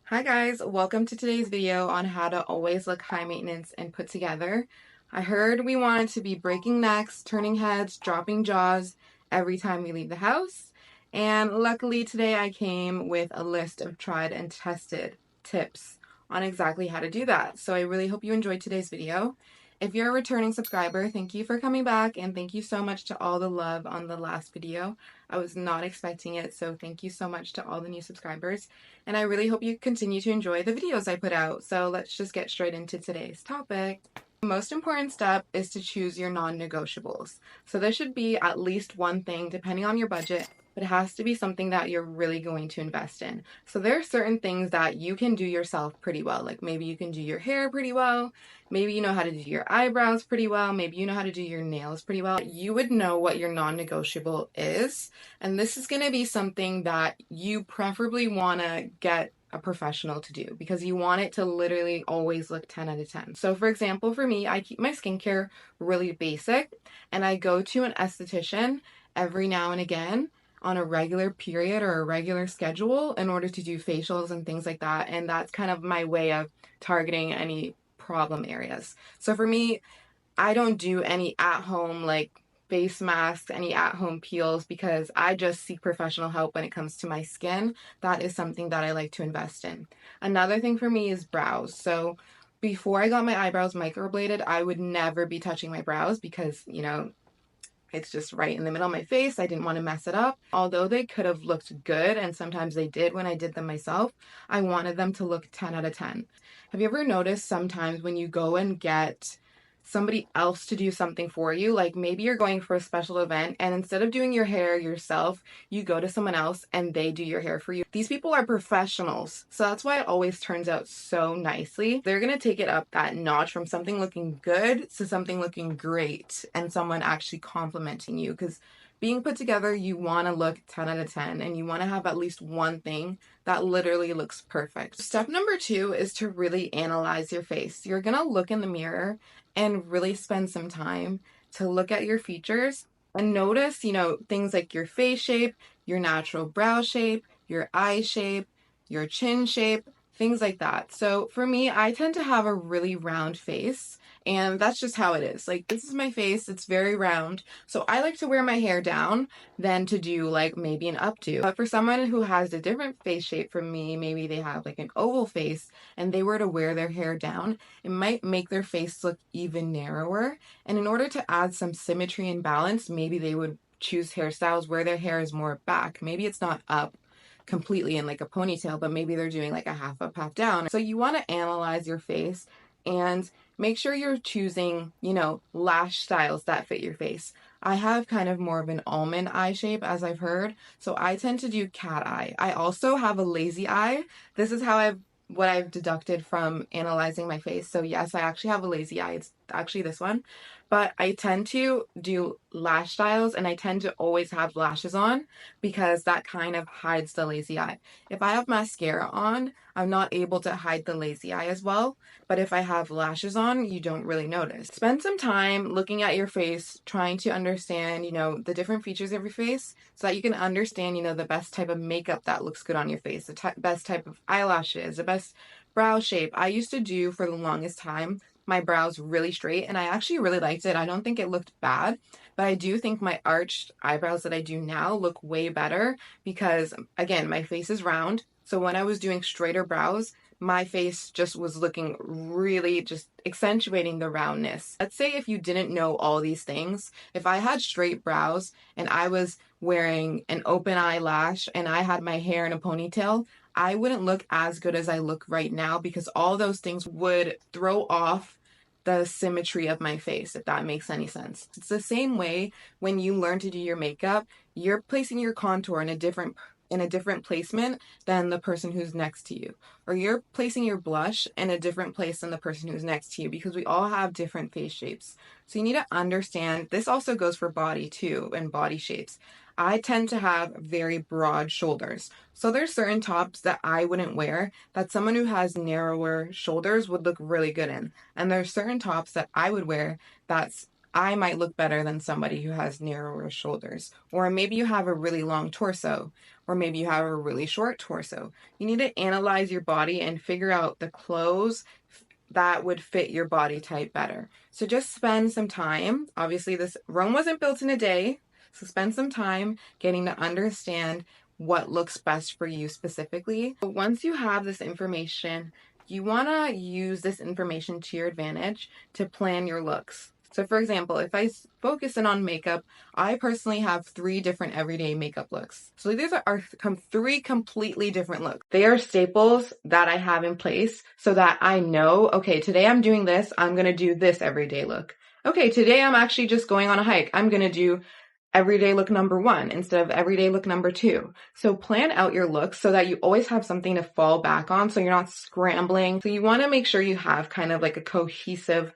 Hi guys, welcome to today's video on how to always look high maintenance and put together. I heard we wanted to be breaking necks, turning heads, dropping jaws every time we leave the house. And luckily today I came with a list of tried and tested tips on exactly how to do that. So I really hope you enjoyed today's video. If you're a returning subscriber, thank you for coming back and thank you so much to all the love on the last video. I was not expecting it, so thank you so much to all the new subscribers. And I really hope you continue to enjoy the videos I put out. So let's just get straight into today's topic. The most important step is to choose your non-negotiables. So there should be at least one thing, depending on your budget, but it has to be something that you're really going to invest in. So there are certain things that you can do yourself pretty well. Like maybe you can do your hair pretty well. Maybe you know how to do your eyebrows pretty well. Maybe you know how to do your nails pretty well. You would know what your non-negotiable is. And this is going to be something that you preferably want to get a professional to do because you want it to literally always look 10 out of 10. So for example, for me, I keep my skincare really basic and I go to an esthetician every now and again on a regular period or a regular schedule in order to do facials and things like that. And that's kind of my way of targeting any problem areas. So for me, I don't do any at-home like face masks, any at-home peels because I just seek professional help when it comes to my skin. That is something that I like to invest in. Another thing for me is brows. So before I got my eyebrows microbladed, I would never be touching my brows because, it's just right in the middle of my face. I didn't want to mess it up. Although they could have looked good, and sometimes they did when I did them myself, I wanted them to look 10 out of 10. Have you ever noticed sometimes when you go and get somebody else to do something for you, like maybe you're going for a special event and instead of doing your hair yourself, you go to someone else and they do your hair for you? These people are professionals, so that's why it always turns out so nicely. They're gonna take it up that notch from something looking good to something looking great and someone actually complimenting you, because being put together, you want to look 10 out of 10 and you want to have at least one thing that literally looks perfect. Step number 2 is to really analyze your face. You're going to look in the mirror and really spend some time to look at your features and notice, things like your face shape, your natural brow shape, your eye shape, your chin shape, things like that. So for me, I tend to have a really round face. And that's just how it is. Like, this is my face, it's very round. So I like to wear my hair down than to do like maybe an updo. But for someone who has a different face shape from me, maybe they have like an oval face and they were to wear their hair down, it might make their face look even narrower. And in order to add some symmetry and balance, maybe they would choose hairstyles where their hair is more back. Maybe it's not up completely in like a ponytail, but maybe they're doing like a half up, half down. So you want to analyze your face and make sure you're choosing, lash styles that fit your face. I have kind of more of an almond eye shape, as I've heard, so I tend to do cat eye. I also have a lazy eye. This is what I've deducted from analyzing my face. So yes, I actually have a lazy eye. It's actually this one. But I tend to do lash styles and I tend to always have lashes on because that kind of hides the lazy eye. If I have mascara on, I'm not able to hide the lazy eye as well. But if I have lashes on, you don't really notice. Spend some time looking at your face, trying to understand, the different features of your face so that you can understand, the best type of makeup that looks good on your face, the best type of eyelashes, the best brow shape. I used to do for the longest time my brows really straight and I actually really liked it. I don't think it looked bad, but I do think my arched eyebrows that I do now look way better because, again, my face is round. So when I was doing straighter brows, my face just was looking really just accentuating the roundness. Let's say if you didn't know all these things, if I had straight brows and I was wearing an open eyelash and I had my hair in a ponytail, I wouldn't look as good as I look right now because all those things would throw off the symmetry of my face, if that makes any sense. It's the same way when you learn to do your makeup, you're placing your contour in a different placement than the person who's next to you, or you're placing your blush in a different place than the person who's next to you, because we all have different face shapes. So you need to understand this also goes for body too, and body shapes. I tend to have very broad shoulders. So there's certain tops that I wouldn't wear that someone who has narrower shoulders would look really good in. And there's certain tops that I would wear that's I might look better than somebody who has narrower shoulders. Or maybe you have a really long torso, or maybe you have a really short torso. You need to analyze your body and figure out the clothes that would fit your body type better. So just spend some time. Obviously, this Rome wasn't built in a day. So spend some time getting to understand what looks best for you specifically. But once you have this information, you want to use this information to your advantage to plan your looks. So for example, if I focus in on makeup, I personally have 3 different everyday makeup looks. So these are 3 completely different looks. They are staples that I have in place so that I know, okay, today I'm doing this, I'm going to do this everyday look. Okay, today I'm actually just going on a hike. I'm going to do everyday look number 1 instead of everyday look number 2. So plan out your looks so that you always have something to fall back on so you're not scrambling. So you want to make sure you have kind of like a cohesive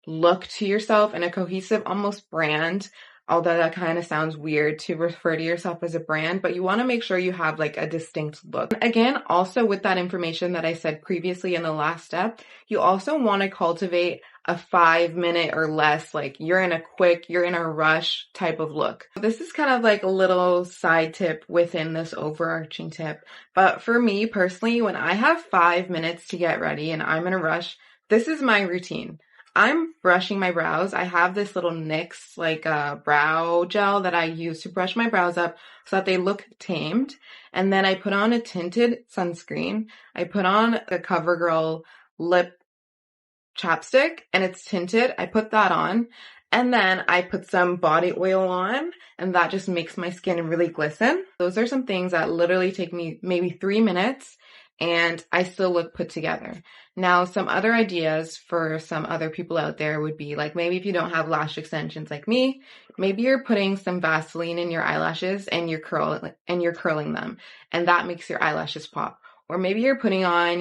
look to yourself and a cohesive almost brand, although that kind of sounds weird to refer to yourself as a brand, but you want to make sure you have like a distinct look. Again, also with that information that I said previously in the last step, you also want to cultivate a 5-minute or less, like you're in a rush type of look. This is kind of like a little side tip within this overarching tip. But for me personally, when I have 5 minutes to get ready and I'm in a rush, this is my routine. I'm brushing my brows. I have this little NYX like brow gel that I use to brush my brows up so that they look tamed. And then I put on a tinted sunscreen. I put on a CoverGirl lip chapstick and it's tinted. I put that on. And then I put some body oil on and that just makes my skin really glisten. Those are some things that literally take me maybe 3 minutes and I still look put together. Now, some other ideas for some other people out there would be like, maybe if you don't have lash extensions like me, maybe you're putting some Vaseline in your eyelashes and you're curling them, and that makes your eyelashes pop. Or maybe you're putting on,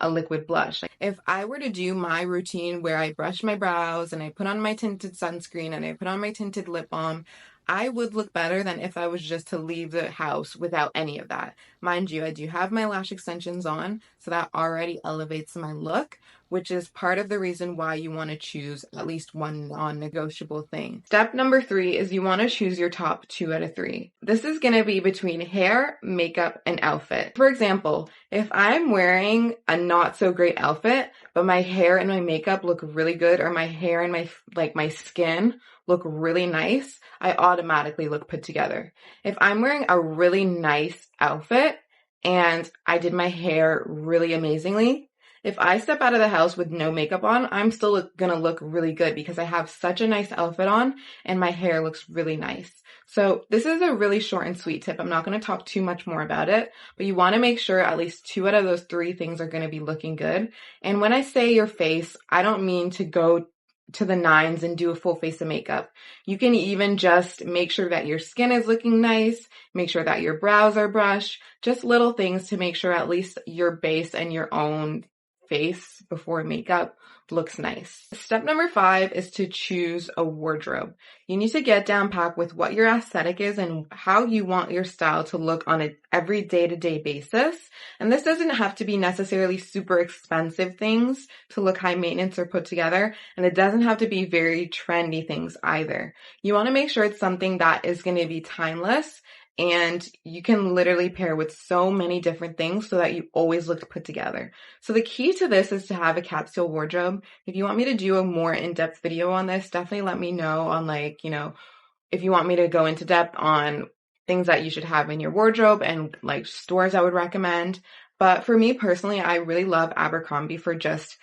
a liquid blush. If I were to do my routine where I brush my brows and I put on my tinted sunscreen and I put on my tinted lip balm, I would look better than if I was just to leave the house without any of that. Mind you, I do have my lash extensions on, so that already elevates my look, which is part of the reason why you want to choose at least one non-negotiable thing. Step number 3 is you want to choose your top 2 out of 3. This is going to be between hair, makeup, and outfit. For example, if I'm wearing a not so great outfit, but my hair and my makeup look really good, or my hair and my skin look really nice, I automatically look put together. If I'm wearing a really nice outfit and I did my hair really amazingly, if I step out of the house with no makeup on, I'm still gonna look really good because I have such a nice outfit on and my hair looks really nice. So this is a really short and sweet tip. I'm not gonna talk too much more about it, but you wanna make sure at least 2 out of those 3 things are gonna be looking good. And when I say your face, I don't mean to go to the nines and do a full face of makeup. You can even just make sure that your skin is looking nice, make sure that your brows are brushed, just little things to make sure at least your base and your own face before makeup looks nice. Step number 5 is to choose a wardrobe. You need to get down pat with what your aesthetic is and how you want your style to look on an every day-to-day basis. And this doesn't have to be necessarily super expensive things to look high maintenance or put together. And it doesn't have to be very trendy things either. You want to make sure it's something that is going to be timeless and you can literally pair with so many different things so that you always look put together. So the key to this is to have a capsule wardrobe. If you want me to do a more in-depth video on this, definitely let me know on if you want me to go into depth on things that you should have in your wardrobe and like stores I would recommend. But for me personally, I really love Abercrombie for just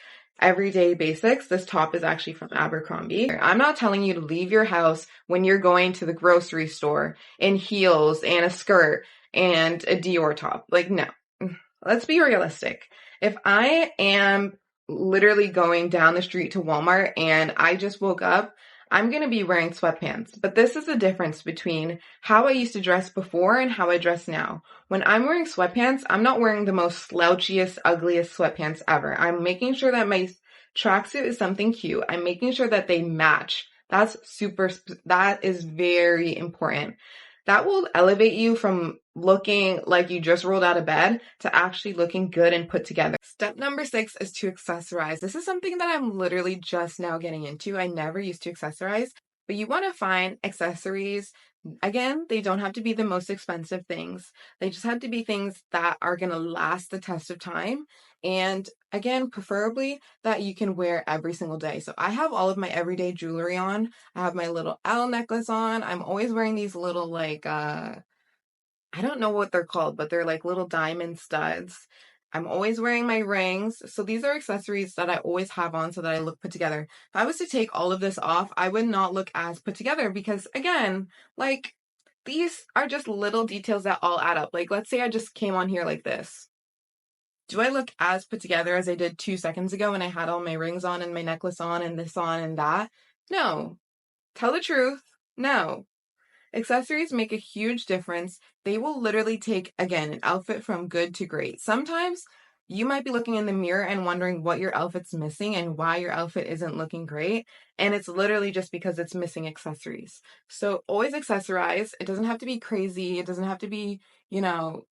everyday basics. This top is actually from Abercrombie. I'm not telling you to leave your house when you're going to the grocery store in heels and a skirt and a Dior top. Like, no. Let's be realistic. If I am literally going down the street to Walmart and I just woke up, I'm going to be wearing sweatpants. But this is the difference between how I used to dress before and how I dress now. When I'm wearing sweatpants, I'm not wearing the most slouchiest, ugliest sweatpants ever. I'm making sure that my tracksuit is something cute. I'm making sure that they match. That is very important. That will elevate you from looking like you just rolled out of bed to actually looking good and put together. Step number 6 is to accessorize. This is something that I'm literally just now getting into. I never used to accessorize, but you want to find accessories. Again, they don't have to be the most expensive things. They just have to be things that are going to last the test of time. And again, preferably that you can wear every single day. So I have all of my everyday jewelry on. I have my little owl necklace on. I'm always wearing these little I don't know what they're called, but they're like little diamond studs. I'm always wearing my rings. So these are accessories that I always have on so that I look put together. If I was to take all of this off, I would not look as put together because again, like these are just little details that all add up. Like let's say I just came on here like this. Do I look as put together as I did 2 seconds ago when I had all my rings on and my necklace on and this on and that? No. Tell the truth. No. Accessories make a huge difference. They will literally take, again, an outfit from good to great. Sometimes you might be looking in the mirror and wondering what your outfit's missing and why your outfit isn't looking great. And it's literally just because it's missing accessories. So always accessorize. It doesn't have to be crazy. It doesn't have to be, you don't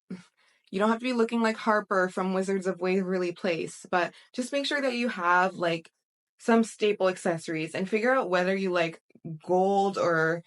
have to be looking like Harper from Wizards of Waverly Place, but just make sure that you have like some staple accessories and figure out whether you like gold or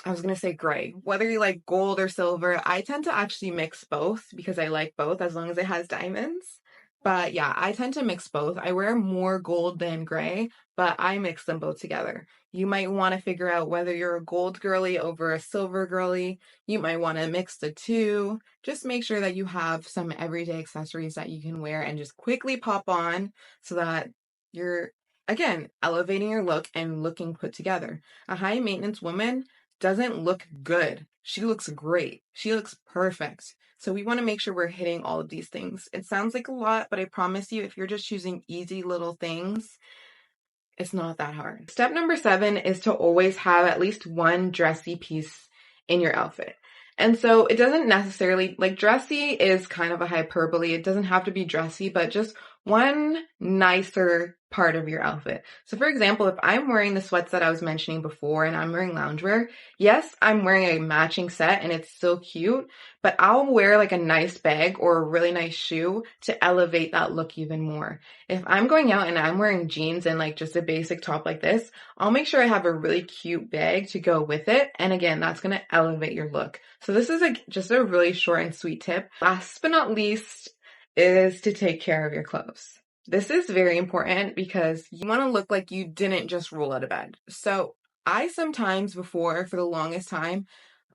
I was going to say gray. Whether you like gold or silver, I tend to actually mix both because I like both as long as it has diamonds. But yeah, I tend to mix both. I wear more gold than gray, but I mix them both together. You might want to figure out whether you're a gold girly over a silver girly. You might want to mix the two. Just make sure that you have some everyday accessories that you can wear and just quickly pop on so that you're, again, elevating your look and looking put together. A high maintenance woman doesn't look good. She looks great. She looks perfect. So we want to make sure we're hitting all of these things. It sounds like a lot, but I promise you, if you're just choosing easy little things, it's not that hard. Step number 7 is to always have at least one dressy piece in your outfit. And so it doesn't necessarily, like dressy is kind of a hyperbole. It doesn't have to be dressy, but just one nicer part of your outfit. So for example, if I'm wearing the sweats that I was mentioning before and I'm wearing loungewear, yes, I'm wearing a matching set and it's so cute, but I'll wear like a nice bag or a really nice shoe to elevate that look even more. If I'm going out and I'm wearing jeans and like just a basic top like this, I'll make sure I have a really cute bag to go with it. And again, that's going to elevate your look. So this is just a really short and sweet tip. Last but not least is to take care of your clothes. This is very important because you want to look like you didn't just roll out of bed. So I sometimes before, for the longest time,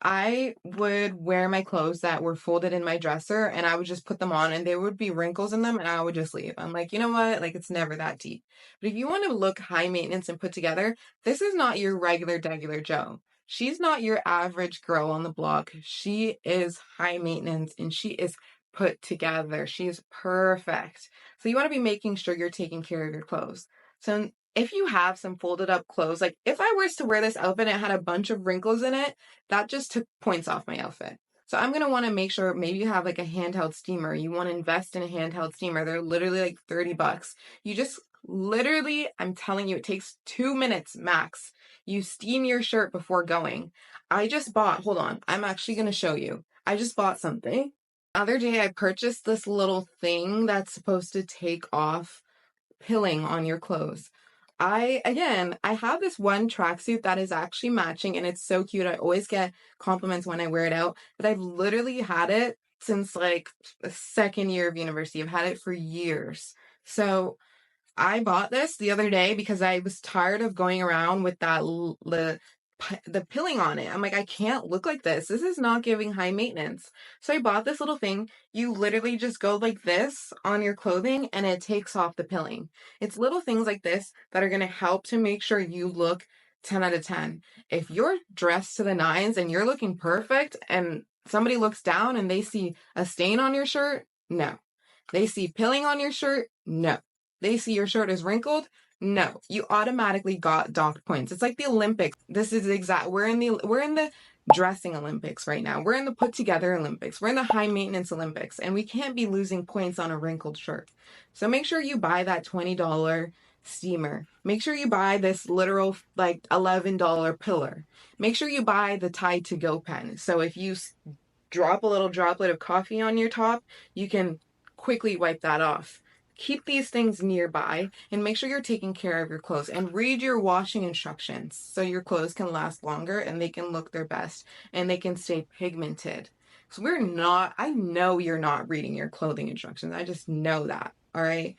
I would wear my clothes that were folded in my dresser and I would just put them on and there would be wrinkles in them and I would just leave. I'm like, you know what? Like it's never that deep. But if you want to look high maintenance and put together, this is not your regular Joe. She's not your average girl on the block. She is high maintenance and she is put together. She is perfect. So you want to be making sure you're taking care of your clothes. So if you have some folded up clothes, like if I was to wear this outfit and it had a bunch of wrinkles in it, that just took points off my outfit. So I'm going to want to make sure maybe you have like a handheld steamer. You want to invest in a handheld steamer. They're literally like $30. You just literally, I'm telling you, it takes 2 minutes max. You steam your shirt before going. I just bought, hold on, I'm actually going to show you. I just bought something. The other day I purchased this little thing that's supposed to take off pilling on your clothes. I have this one tracksuit that is actually matching and it's so cute. I always get compliments when I wear it out, but I've literally had it since like the second year of university. I've had it for years. So I bought this the other day because I was tired of going around with the pilling on it. I'm like, I can't look like this. This is not giving high maintenance. So I bought this little thing. You literally just go like this on your clothing and it takes off the pilling. It's little things like this that are going to help to make sure you look 10 out of 10. If you're dressed to the nines and you're looking perfect and somebody looks down and they see a stain on your shirt, no. They see pilling on your shirt, no. They see your shirt is wrinkled, no, you automatically got docked points. It's like the Olympics. This is we're in the dressing Olympics right now. We're in the put together Olympics. We're in the high maintenance Olympics and we can't be losing points on a wrinkled shirt. So make sure you buy that $20 steamer. Make sure you buy this literal like $11 pillar. Make sure you buy the Tide to Go pen. So if you drop a little droplet of coffee on your top, you can quickly wipe that off. Keep these things nearby and make sure you're taking care of your clothes and read your washing instructions so your clothes can last longer and they can look their best and they can stay pigmented. So I know you're not reading your clothing instructions. I just know that. All right.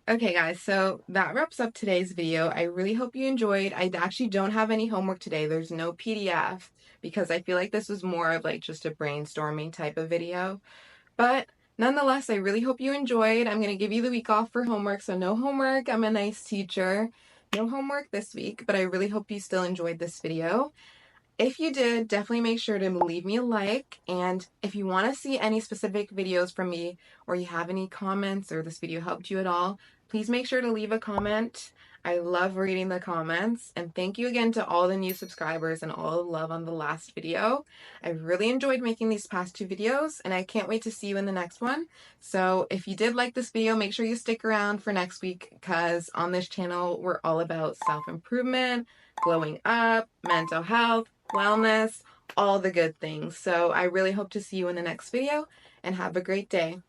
Okay, guys, so that wraps up today's video. I really hope you enjoyed. I actually don't have any homework today. There's no PDF because I feel like this was more of like just a brainstorming type of video. But nonetheless, I really hope you enjoyed. I'm going to give you the week off for homework, so no homework. I'm a nice teacher. No homework this week, but I really hope you still enjoyed this video. If you did, definitely make sure to leave me a like. And if you want to see any specific videos from me or you have any comments or this video helped you at all, please make sure to leave a comment. I love reading the comments. And thank you again to all the new subscribers and all the love on the last video. I really enjoyed making these past two videos and I can't wait to see you in the next one. So if you did like this video, make sure you stick around for next week because on this channel, we're all about self-improvement, glowing up, mental health, wellness, all the good things. So I really hope to see you in the next video and have a great day.